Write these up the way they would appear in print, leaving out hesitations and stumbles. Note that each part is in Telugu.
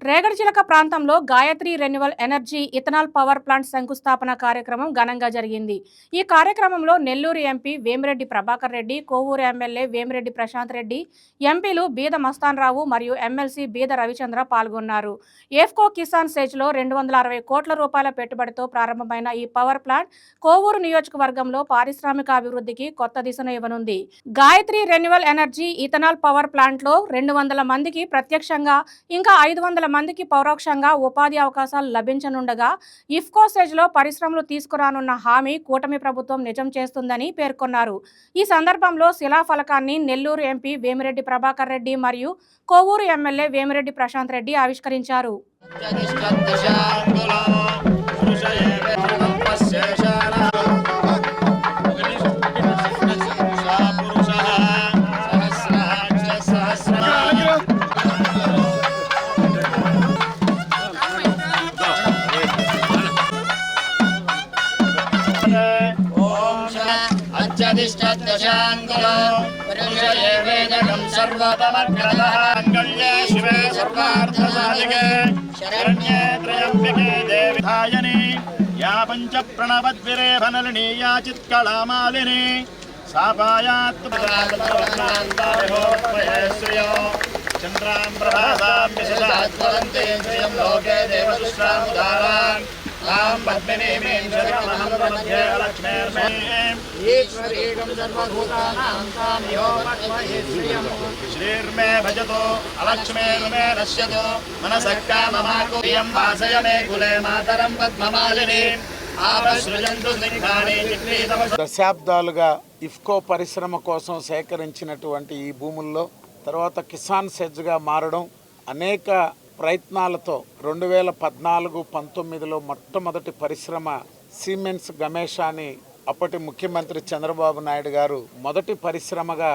రేగడిచిలక ప్రాంతంలో Gayatri renewal energy ethanol power plant శంకుస్థాపన కార్యక్రమం ఘనంగా జరిగింది. ఈ కార్యక్రమంలో నెల్లూరు ఎంపీ వేమిరెడ్డి ప్రభాకర్ రెడ్డి, కోవూరు ఎమ్మెల్యే వేమిరెడ్డి ప్రశాంత్ రెడ్డి, ఎంపీలు బీద మస్తాన్ రావు మరియు ఎమ్మెల్సీ బీద రవిచంద్ర పాల్గొన్నారు. ఏఫ్కో కిసాన్ సేజ్లో 260 కోట్ల రూపాయల పెట్టుబడితో ప్రారంభమైన ఈ పవర్ ప్లాంట్ కోవూరు నియోజకవర్గంలో పారిశ్రామిక అభివృద్ధికి కొత్త దిశను ఇవ్వనుంది. Gayatri renewal energy ethanol power ప్లాంట్లో 200 మందికి ప్రత్యక్షంగా ఇంకా 500 మందికి పరోక్షంగా ఉపాధి అవకాశాలు లభించనుండగా ఇఫ్కో సేజ్లో పరిశ్రమలు తీసుకురానున్న హామీ కూటమి ప్రభుత్వం నిజం చేస్తుందని పేర్కొన్నారు. ఈ సందర్భంలో శిలాఫలకాన్ని నెల్లూరు ఎంపీ వేమిరెడ్డి ప్రభాకర్ రెడ్డి మరియు కోవూరు ఎమ్మెల్యే వేమిరెడ్డి ప్రశాంత్ రెడ్డి ఆవిష్కరించారు. शिवे सर्वार्थसाधिके शरण्ये त्र्यम्बिके देवी धायनि या पंच प्रणवद्विरे भनलिनी या चित्कलामालिनी सापायात् चन्द्रां प्रभासां विशदात्वन्ते श्रियं लोके देवदुष्टामुदारान् तां पद्मिनीं शरणमहं प्रपद्ये लक्ष्मीर्मे ईश्वरीं सर्वभूतानां तां यो मत्महे श्रियं श्रीर्मे भजतो अलक्ष्मीर्मे नश्यतो मनसः काममाको प्रियं वासय मे कुले मातरं पद्ममालिनीं ఆపసృజంతు సింహాని చిక్లీతమ. దశాబ్దాలుగా ఇఫ్కో పరిశ్రమ కోసం సేకరించినటువంటి ఈ భూముల్లో తర్వాత కిసాన్ సెజ్గా మారడం అనేక ప్రయత్నాలతో 2014-19లో మొట్టమొదటి పరిశ్రమ సిమెంట్స్ గమేషాని అప్పటి ముఖ్యమంత్రి చంద్రబాబు నాయుడు గారు మొదటి పరిశ్రమగా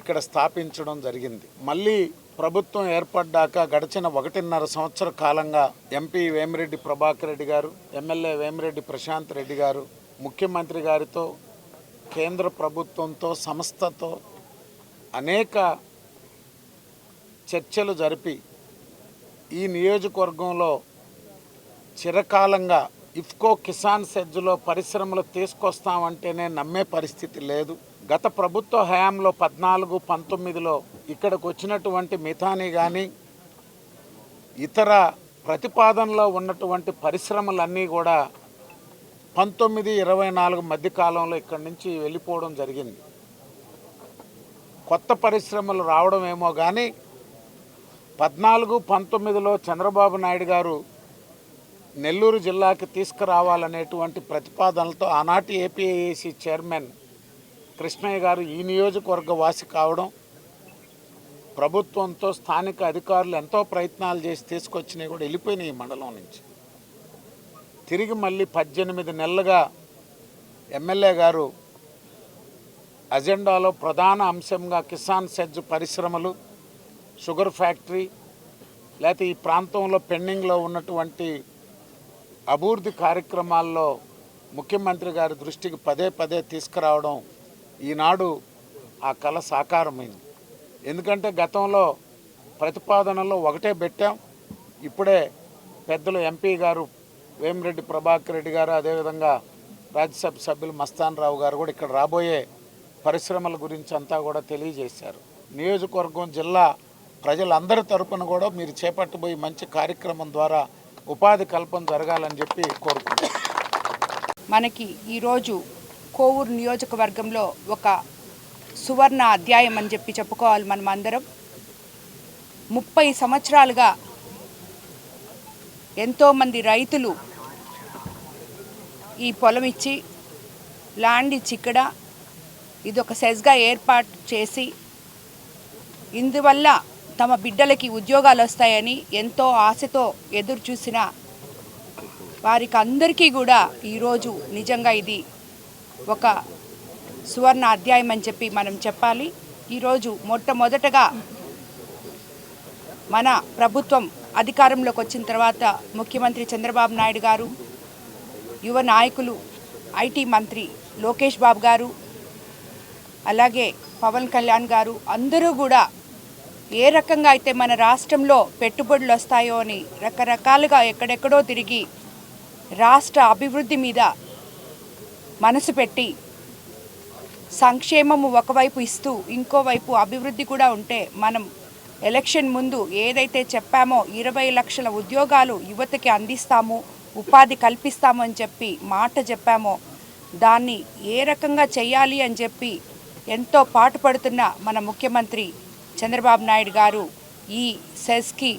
ఇక్కడ స్థాపించడం జరిగింది. మళ్ళీ ప్రభుత్వం ఏర్పడ్డాక గడిచిన 1.5 సంవత్సర కాలంగా ఎంపీ వేమిరెడ్డి ప్రభాకర్ రెడ్డి గారు, ఎమ్మెల్యే వేమిరెడ్డి ప్రశాంత్ రెడ్డి గారు ముఖ్యమంత్రి గారితో, కేంద్ర ప్రభుత్వంతో, సంస్థతో అనేక చర్చలు జరిపి ఈ నియోజకవర్గంలో చిరకాలంగా ఇఫ్కో కిసాన్ సెజ్లో పరిశ్రమలు తీసుకొస్తామంటేనే నమ్మే పరిస్థితి లేదు. గత ప్రభుత్వ హయాంలో 14-19లో ఇక్కడికి వచ్చినటువంటి మిథాని కానీ ఇతర ప్రతిపాదనలో ఉన్నటువంటి పరిశ్రమలన్నీ కూడా 19-24 మధ్య కాలంలో ఇక్కడి నుంచి వెళ్ళిపోవడం జరిగింది. కొత్త పరిశ్రమలు రావడం ఏమో కానీ 14-19లో చంద్రబాబు నాయుడు గారు నెల్లూరు జిల్లాకి తీసుకురావాలనేటువంటి ప్రతిపాదనలతో ఆనాటి ఏపీఐఏసీ చైర్మన్ కృష్ణయ్య గారు ఈ నియోజకవర్గ వాసి కావడం, ప్రభుత్వంతో స్థానిక అధికారులు ఎంతో ప్రయత్నాలు చేసి తీసుకొచ్చినాయి కూడా వెళ్ళిపోయినాయి ఈ మండలం నుంచి. తిరిగి మళ్ళీ 18 నెలలుగా ఎమ్మెల్యే గారు అజెండాలో ప్రధాన అంశంగా కిసాన్ సెజ్ పరిశ్రమలు, షుగర్ ఫ్యాక్టరీ, లేకపోతే ఈ ప్రాంతంలో పెండింగ్లో ఉన్నటువంటి అభివృద్ధి కార్యక్రమాల్లో ముఖ్యమంత్రి గారి దృష్టికి పదే తీసుకురావడం ఈనాడు ఆ కళ సాకారమైంది. ఎందుకంటే గతంలో ప్రతిపాదనలో ఒకటే పెట్టాం. ఇప్పుడే పెద్దలు ఎంపీ గారు వేమిరెడ్డి ప్రభాకర్ రెడ్డి గారు, అదేవిధంగా రాజ్యసభ సభ్యులు మస్తాన్ రావు గారు కూడా ఇక్కడ రాబోయే పరిశ్రమల గురించి అంతా కూడా తెలియజేశారు. నియోజకవర్గం, జిల్లా ప్రజలందరి తరపున కూడా మీరు చేపట్టబోయే మంచి కార్యక్రమం ద్వారా ఉపాధి కల్పన జరగాలని చెప్పి కోరుకుంటున్నాను. మనకి ఈరోజు కోవూరు నియోజకవర్గంలో ఒక సువర్ణ అధ్యాయం అని చెప్పి చెప్పుకోవాలి. మనం అందరం 30 సంవత్సరాలుగా ఎంతోమంది రైతులు ఈ పొలం ఇచ్చి, ల్యాండ్ ఇచ్చి ఇక్కడ ఇదొక సెజ్గా ఏర్పాటు చేసి ఇందువల్ల తమ బిడ్డలకి ఉద్యోగాలు వస్తాయని ఎంతో ఆశతో ఎదురు చూసిన వారికి అందరికీ కూడా ఈరోజు నిజంగా ఇది ఒక సువర్ణ అధ్యాయం అని చెప్పి మనం చెప్పాలి. ఈరోజు మొట్టమొదటగా మన ప్రభుత్వం అధికారంలోకి వచ్చిన తర్వాత ముఖ్యమంత్రి చంద్రబాబు నాయుడు గారు, యువ నాయకులు ఐటీ మంత్రి లోకేష్ బాబు గారు, అలాగే పవన్ కళ్యాణ్ గారు అందరూ కూడా ఏ రకంగా అయితే మన రాష్ట్రంలో పెట్టుబడులు వస్తాయో అని రకరకాలుగా ఎక్కడెక్కడో తిరిగి రాష్ట్ర అభివృద్ధి మీద మనసు పెట్టి సంక్షేమము ఒకవైపు ఇస్తూ ఇంకోవైపు అభివృద్ధి కూడా ఉంటే మనం ఎలక్షన్ ముందు ఏదైతే చెప్పామో 20 లక్షల ఉద్యోగాలు యువతకి అందిస్తాము, ఉపాధి కల్పిస్తాము అని చెప్పి మాట చెప్పామో దాన్ని ఏ రకంగా చేయాలి అని చెప్పి ఎంతో పాటుపడుతున్న మన ముఖ్యమంత్రి చంద్రబాబు నాయుడు గారు ఈ సెస్కి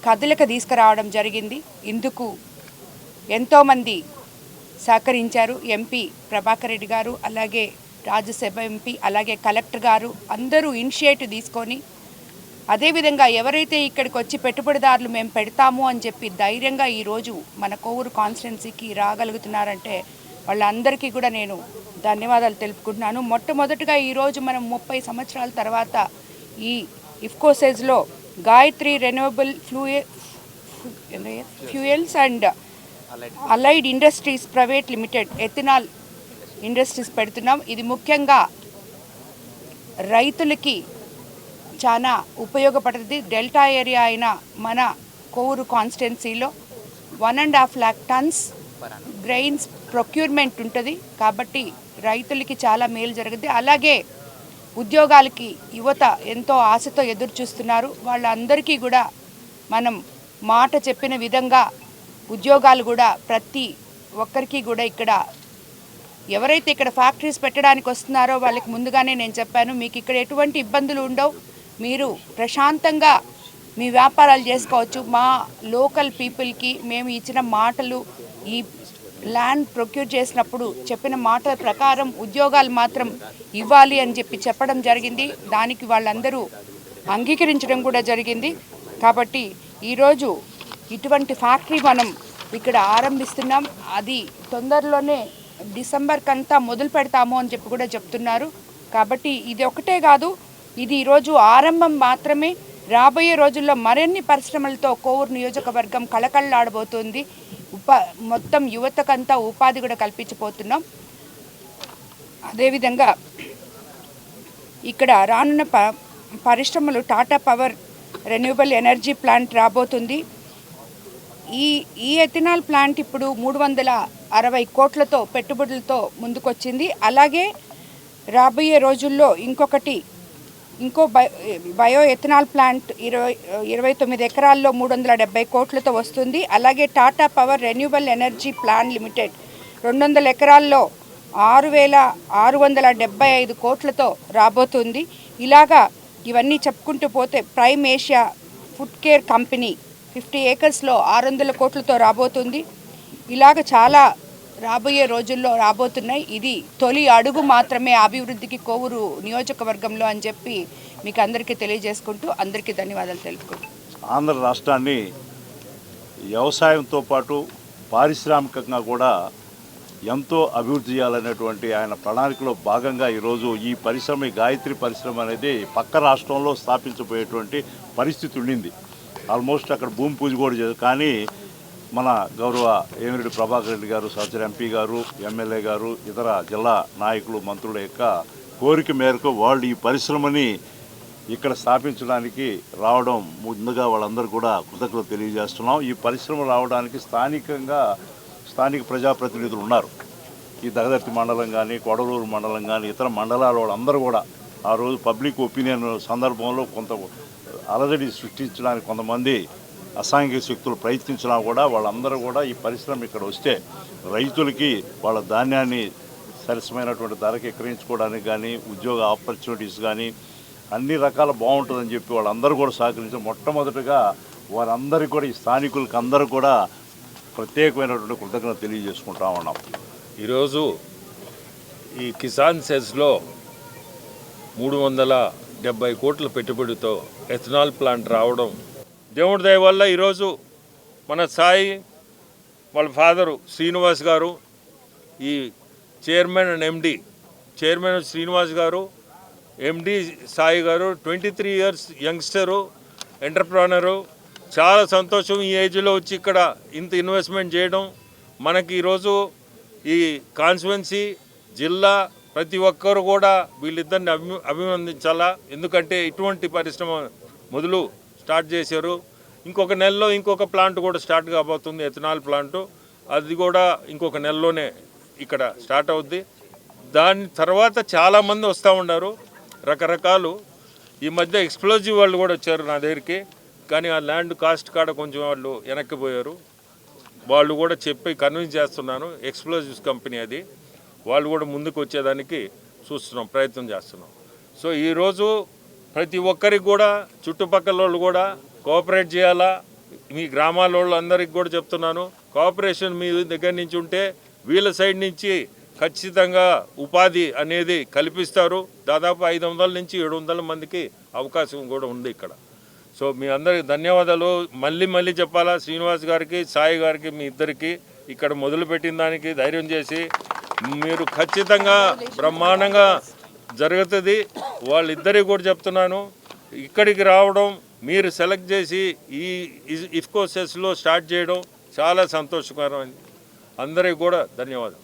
కదలిక తీసుకురావడం జరిగింది. ఇందుకు ఎంతోమంది సహకరించారు. ఎంపీ ప్రభాకర్ రెడ్డి గారు, అలాగే రాజ్యసభ ఎంపీ, అలాగే కలెక్టర్ గారు అందరూ ఇనిషియేటివ్ తీసుకొని అదేవిధంగా ఎవరైతే ఇక్కడికి వచ్చి పెట్టుబడిదారులు మేము పెడతాము అని చెప్పి ధైర్యంగా ఈరోజు మన కోవూరు కాన్స్టిట్యున్సీకి రాగలుగుతున్నారంటే వాళ్ళందరికీ కూడా నేను ధన్యవాదాలు తెలుపుకుంటున్నాను. మొట్టమొదటిగా ఈరోజు మనం 30 సంవత్సరాల తర్వాత ఈ ఇఫ్కో సెజ్లో Gayatri renewable fuels and allied industries private limited ethanol industries పెడుతున్నాం. ఇది ముఖ్యంగా రైతులకి చాలా ఉపయోగపడుతుంది. డెల్టా ఏరియా అయిన మన కోవూరు కాన్స్టిట్యున్సీలో 1.5 lakh tons గ్రెయిన్స్ ప్రొక్యూర్మెంట్ ఉంటుంది కాబట్టి రైతులకి చాలా మేలు జరుగుతుంది. అలాగే ఉద్యోగాలకి యువత ఎంతో ఆశతో ఎదురు చూస్తున్నారు. వాళ్ళందరికీ కూడా మనం మాట చెప్పిన విధంగా ఉద్యోగాలు కూడా ప్రతి ఒక్కరికి కూడా ఇక్కడ ఎవరైతే ఇక్కడ ఫ్యాక్టరీస్ పెట్టడానికి వస్తున్నారో వాళ్ళకి ముందుగానే నేను చెప్పాను, మీకు ఇక్కడ ఎటువంటి ఇబ్బందులు ఉండవు, మీరు ప్రశాంతంగా మీ వ్యాపారాలు చేసుకోవచ్చు. మా లోకల్ పీపుల్కి మేము ఇచ్చిన మాటలు ఈ ల్యాండ్ ప్రొక్యూర్ చేసినప్పుడు చెప్పిన మాటల ప్రకారం ఉద్యోగాలు మాత్రం ఇవ్వాలి అని చెప్పడం జరిగింది. దానికి వాళ్ళందరూ అంగీకరించడం కూడా జరిగింది. కాబట్టి ఈరోజు ఇటువంటి ఫ్యాక్టరీ మనం ఇక్కడ ఆరంభిస్తున్నాం. అది తొందరలోనే డిసెంబర్కంతా మొదలు పెడతాము అని చెప్పి కూడా చెప్తున్నారు. కాబట్టి ఇది ఒకటే కాదు, ఇది ఈరోజు ఆరంభం మాత్రమే. రాబోయే రోజుల్లో మరిన్ని పరిశ్రమలతో కోవూరు నియోజకవర్గం కళకళలాడబోతుంది. మొత్తం యువతకంతా ఉపాధి కూడా కల్పించబోతున్నాం. అదేవిధంగా ఇక్కడ రానున్న పరిశ్రమలు Tata power renewable energy plant రాబోతుంది. ఈ ఎథనాల్ ప్లాంట్ ఇప్పుడు 360 కోట్లతో పెట్టుబడులతో ముందుకొచ్చింది. అలాగే రాబోయే రోజుల్లో ఇంకో బయో ఎథనాల్ ప్లాంట్ 29 ఎకరాల్లో 370 కోట్లతో వస్తుంది. అలాగే Tata power renewable energy plant limited 200 ఎకరాల్లో 6,675 కోట్లతో రాబోతుంది. ఇలాగా ఇవన్నీ చెప్పుకుంటూ పోతే prime Asia food care company 50 ఏకర్స్లో 600 కోట్లతో రాబోతుంది. ఇలాగ చాలా రాబోయే రోజుల్లో రాబోతున్నాయి. ఇది తొలి అడుగు మాత్రమే అభివృద్ధికి కోవూరు నియోజకవర్గంలో అని చెప్పి మీకు అందరికీ తెలియజేసుకుంటూ అందరికీ ధన్యవాదాలు తెలుపుకుంటూ ఆంధ్ర రాష్ట్రాన్ని వ్యవసాయంతో పాటు పారిశ్రామికంగా కూడా ఎంతో అభివృద్ధి చేయాలనేటువంటి ఆయన ప్రణాళికలో భాగంగా ఈరోజు ఈ పరిశ్రమ గాయత్రి పరిశ్రమ అనేది పక్క రాష్ట్రంలో స్థాపించబోయేటువంటి పరిస్థితి ఉండింది. ఆల్మోస్ట్ అక్కడ భూమి పూజ కూడా చేశారు. కానీ మన గౌరవ వేమిరెడ్డి ప్రభాకర్ రెడ్డి గారు, సహచర ఎంపీ గారు, ఎమ్మెల్యే గారు, ఇతర జిల్లా నాయకులు, మంత్రుల యొక్క కోరిక మేరకు వాళ్ళు ఈ పరిశ్రమని ఇక్కడ స్థాపించడానికి రావడం ముందుగా వాళ్ళందరూ కూడా కృతజ్ఞతలు తెలియజేస్తున్నాం. ఈ పరిశ్రమ రావడానికి స్థానిక ప్రజాప్రతినిధులు ఉన్నారు. ఈ దగదర్తి మండలం కానీ, కొడలూరు మండలం కానీ, ఇతర మండలాల వాళ్ళందరూ కూడా ఆ రోజు పబ్లిక్ ఒపీనియన్ సందర్భంలో కొంత అలజడి సృష్టించడానికి కొంతమంది అసాంఘిక శక్తులు ప్రయత్నించినా కూడా వాళ్ళందరూ కూడా ఈ పరిశ్రమ ఇక్కడ వస్తే రైతులకి వాళ్ళ ధాన్యాన్ని సరసమైనటువంటి ధరకి విక్రయించుకోవడానికి కానీ, ఉద్యోగ ఆపర్చునిటీస్ కానీ అన్ని రకాల బాగుంటుందని చెప్పి వాళ్ళందరూ కూడా సహకరించి మొట్టమొదటిగా వారందరికీ కూడా ఈ స్థానికులకి అందరూ కూడా ప్రత్యేకమైనటువంటి కృతజ్ఞత తెలియజేసుకుంటా ఉన్నాం. ఈరోజు ఈ కిసాన్ సెజ్లో 370 కోట్ల పెట్టుబడితో ఎథనాల్ ప్లాంట్ రావడం దేవుడి దయ వల్ల ఈరోజు మన సాయి వాళ్ళ ఫాదరు శ్రీనివాస్ గారు, ఈ chairman and MD, chairman Srinivas గారు, ఎండి సాయి గారు 23 years యంగ్స్టరు, ఎంటర్ప్రెనరు. చాలా సంతోషం ఈ ఏజ్లో వచ్చి ఇక్కడ ఇంత ఇన్వెస్ట్మెంట్ చేయడం. మనకి ఈరోజు ఈ కాన్స్టిట్యుయెన్సీ జిల్లా ప్రతి ఒక్కరు కూడా వీళ్ళిద్దరిని అభినందించాలా. ఎందుకంటే ఇటువంటి పరిశ్రమ మొదలు స్టార్ట్ చేశారు. ఇంకొక నెలలో ఇంకొక ప్లాంట్ కూడా స్టార్ట్ కాబోతుంది, ఎథనాల్ ప్లాంటు. అది కూడా ఇంకొక నెలలోనే ఇక్కడ స్టార్ట్ అవుద్ది. దాని తర్వాత చాలామంది వస్తూ ఉన్నారు రకరకాలు. ఈ మధ్య ఎక్స్ప్లోజివ్ వాళ్ళు కూడా వచ్చారు నా దగ్గరికి, కానీ ఆ ల్యాండ్ కాస్ట్ కాడ కొంచెం వాళ్ళు వెనక్కిపోయారు. వాళ్ళు కూడా చెప్పి కన్విన్స్ చేస్తున్నాను. ఎక్స్ప్లోజివ్స్ కంపెనీ అది, వాళ్ళు కూడా ముందుకు వచ్చేదానికి చూస్తున్నాం, ప్రయత్నం చేస్తున్నాం. సో ఈరోజు ప్రతి ఒక్కరికి కూడా చుట్టుపక్కల వాళ్ళు కూడా కోఆపరేట్ చేయాలా. మీ గ్రామాల వాళ్ళు అందరికి కూడా చెప్తున్నాను, కోఆపరేషన్ మీ దగ్గర నుంచి ఉంటే వీళ్ళ సైడ్ నుంచి ఖచ్చితంగా ఉపాధి అనేది కల్పిస్తారు. దాదాపు 500 నుంచి 700 మందికి అవకాశం కూడా ఉంది ఇక్కడ. సో మీ అందరికి ధన్యవాదాలు మళ్ళీ చెప్పాలా. శ్రీనివాస్ గారికి, సాయి గారికి, మీ ఇద్దరికి ఇక్కడ మొదలుపెట్టిన దానికి ధైర్యం చేసి మీరు ఖచ్చితంగా బ్రహ్మాండంగా జరుగుతుంది. వాళ్ళిద్దరికి కూడా చెప్తున్నాను, ఇక్కడికి రావడం, మీరు సెలెక్ట్ చేసి ఈ ఇఫ్కో సెస్లో స్టార్ట్ చేయడం చాలా సంతోషకరమైంది. అందరికీ కూడా ధన్యవాదాలు.